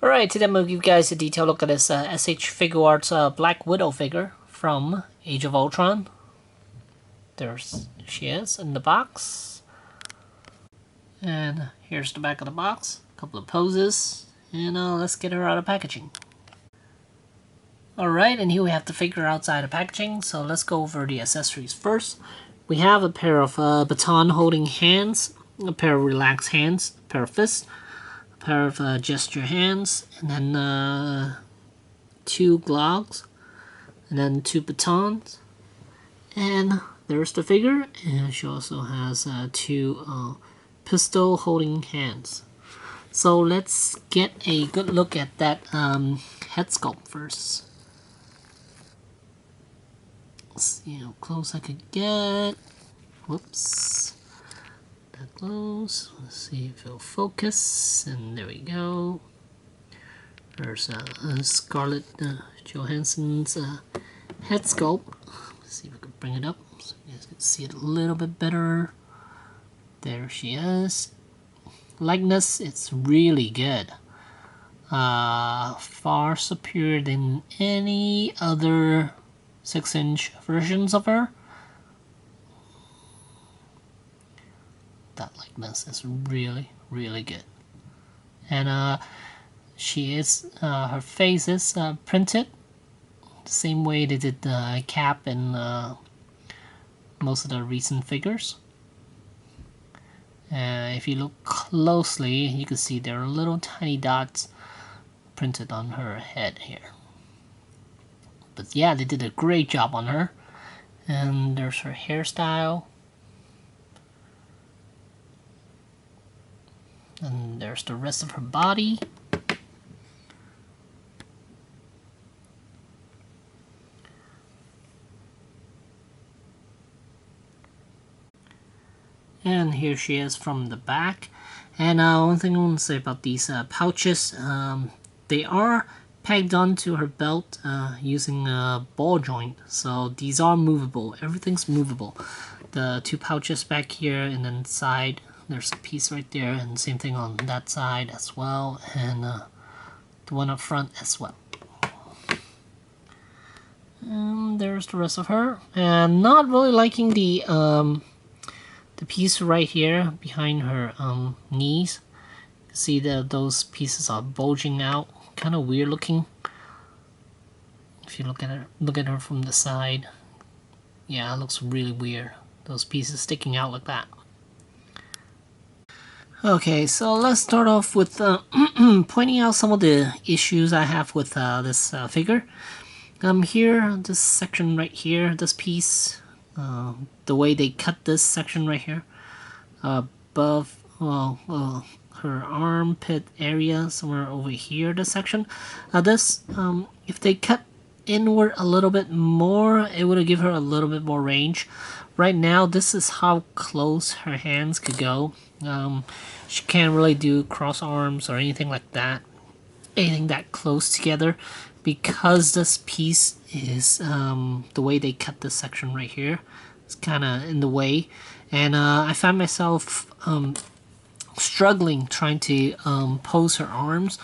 Alright, today I'm going to give you guys a detailed look at this SH Figuarts Black Widow figure from Age of Ultron. There she is in the box. And here's the back of the box. A couple of poses. And let's get her out of packaging. Alright, and here we have the figure outside of packaging. So let's go over the accessories first. We have a pair of baton holding hands, a pair of relaxed hands, a pair of fists, a pair of gesture hands, and then 2 gloves, and then 2 batons. And there's the figure, and she also has 2 pistol holding hands. So let's get a good look at that head sculpt first. Let's see how close I could get. Whoops. That close. Let's see if it'll focus. And there we go. There's Scarlett Johansson's head sculpt. Let's see if I can bring it up so you guys can see it a little bit better. There she is. Likeness, it's really good. Far superior than any other 6-inch versions of her. That likeness is really, really good. And she is, her face is printed the same way they did the Cap in most of the recent figures. If you look closely, you can see there are little tiny dots printed on her head here. But yeah, they did a great job on her. And there's her hairstyle. And there's the rest of her body. And here she is from the back. And one thing I want to say about these pouches, they are pegged onto her belt using a ball joint. So these are movable. Everything's movable. The 2 pouches back here and then side, there's a piece right there, and same thing on that side as well, and the one up front as well. And there's the rest of her. And not really liking the piece right here behind her knees. You can see that those pieces are bulging out, kind of weird looking. If you look at her from the side, yeah, it looks really weird. Those pieces sticking out like that. Okay, so let's start off with pointing out some of the issues I have with this figure. Here, this section right here, this piece, the way they cut this section right here, above her armpit area, somewhere over here, this section. If they cut inward a little bit more, it would give her a little bit more range. Right now, this is how close her hands could go. She can't really do cross arms or anything like that, anything that close together, because this piece is the way they cut this section right here. It's kind of in the way, and I find myself struggling trying to pose her arms,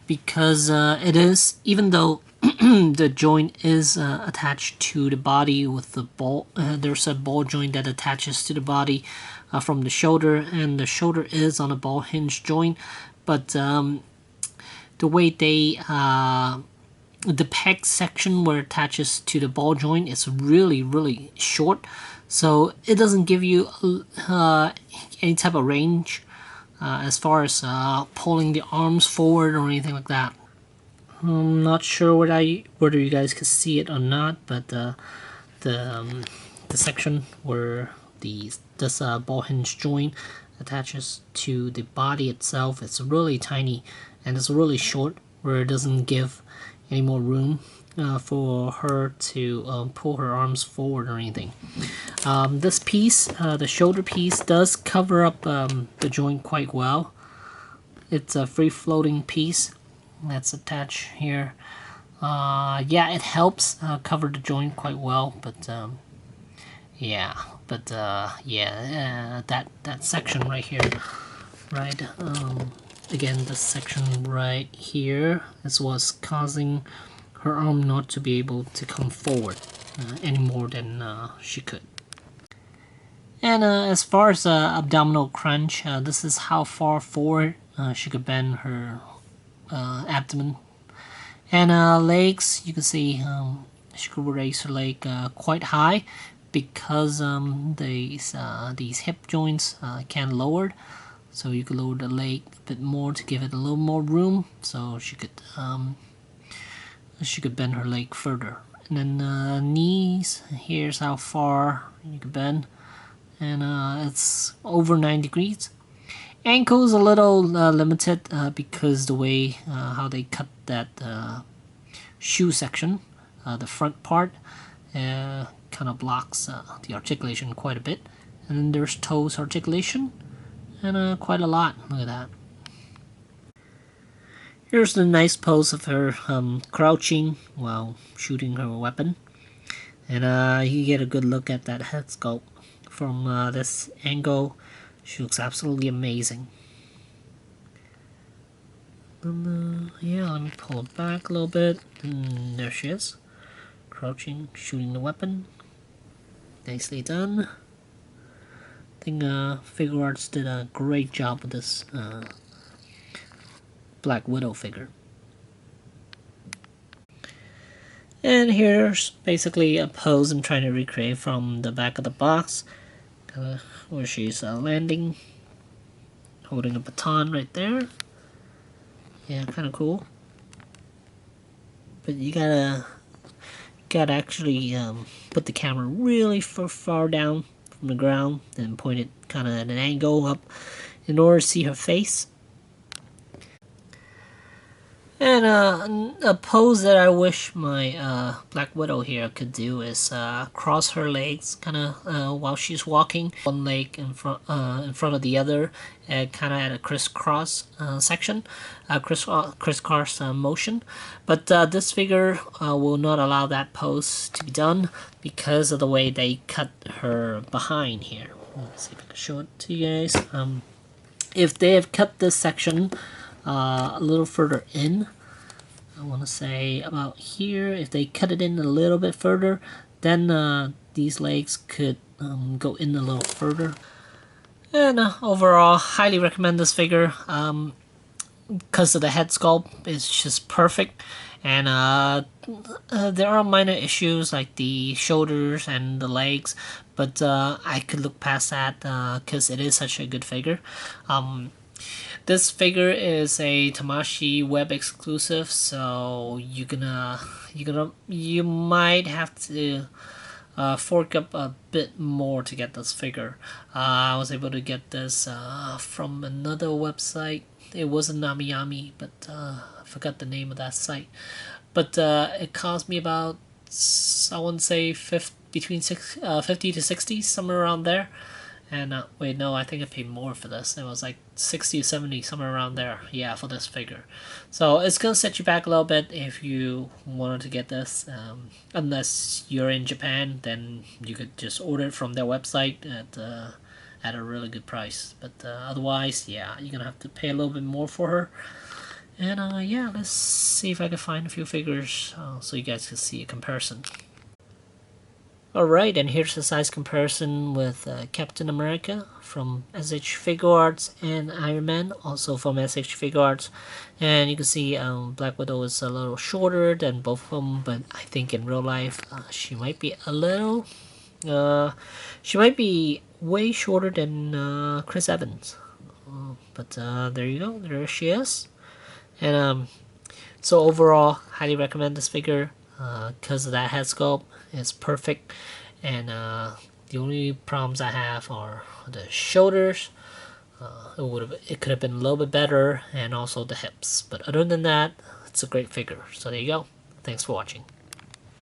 because it is, even though the joint is attached to the body with the ball, there's a ball joint that attaches to the body from the shoulder, and the shoulder is on a ball hinge joint, but the way they the peg section where it attaches to the ball joint is really, really short, so it doesn't give you any type of range as far as pulling the arms forward or anything like that. I'm not sure whether you guys can see it or not, but the section where this ball hinge joint attaches to the body itself, it's really tiny and it's really short, where it doesn't give any more room for her to pull her arms forward or anything. This piece, the shoulder piece, does cover up the joint quite well. It's a free-floating piece that's attached here. Yeah, it helps cover the joint quite well, but yeah, that section right here, right, again, this section right here is what's causing her arm not to be able to come forward any more than she could. And as far as abdominal crunch, this is how far forward she could bend her abdomen. And legs, you can see she could raise her leg quite high because these hip joints can lowered. So you could lower the leg a bit more to give it a little more room, so she could bend her leg further. And then knees, here's how far you could bend, and it's over 9 degrees. Ankles a little limited because the way how they cut that shoe section, the front part kind of blocks the articulation quite a bit. And then there's toes articulation, and quite a lot. Look at that. Here's the nice pose of her crouching while shooting her weapon. And you get a good look at that head sculpt from this angle. She looks absolutely amazing. And yeah, let me pull it back a little bit. And there she is, crouching, shooting the weapon. Nicely done. I think Figuarts did a great job with this Black Widow figure. And here's basically a pose I'm trying to recreate from the back of the box, where she's landing, holding a baton right there. Yeah, kind of cool. But you gotta actually put the camera really far down from the ground and point it kind of at an angle up in order to see her face. And a pose that I wish my Black Widow here could do is cross her legs, kind of while she's walking, one leg in front of the other, kind of at a crisscross section, crisscross motion. But this figure will not allow that pose to be done because of the way they cut her behind here. Let's see if I can show it to you guys. If they have cut this section a little further in, I want to say about here, if they cut it in a little bit further, then these legs could go in a little further. And overall, highly recommend this figure because of the head sculpt. It's just perfect. And there are minor issues like the shoulders and the legs, but I could look past that because it is such a good figure. This figure is a Tamashii web exclusive, so you might have to fork up a bit more to get this figure. I was able to get this from another website. It wasn't Namiyami, but I forgot the name of that site. But it cost me about, I want to say between 50 to 60, somewhere around there. And wait, no, I think I paid more for this. It was like 60 or 70, somewhere around there. Yeah, for this figure. So it's gonna set you back a little bit if you wanted to get this. Unless you're in Japan, then you could just order it from their website at a really good price. But otherwise, yeah, you're gonna have to pay a little bit more for her. And yeah, let's see if I can find a few figures so you guys can see a comparison. Alright, and here's a size comparison with Captain America from SH Figuarts and Iron Man, also from SH Figuarts. And you can see Black Widow is a little shorter than both of them, but I think in real life she might be a little... she might be way shorter than Chris Evans. But there you go, there she is. And so overall, highly recommend this figure because of that head sculpt. It's perfect, and the only problems I have are the shoulders. It could have been a little bit better, and also the hips. But other than that, it's a great figure. So there you go. Thanks for watching.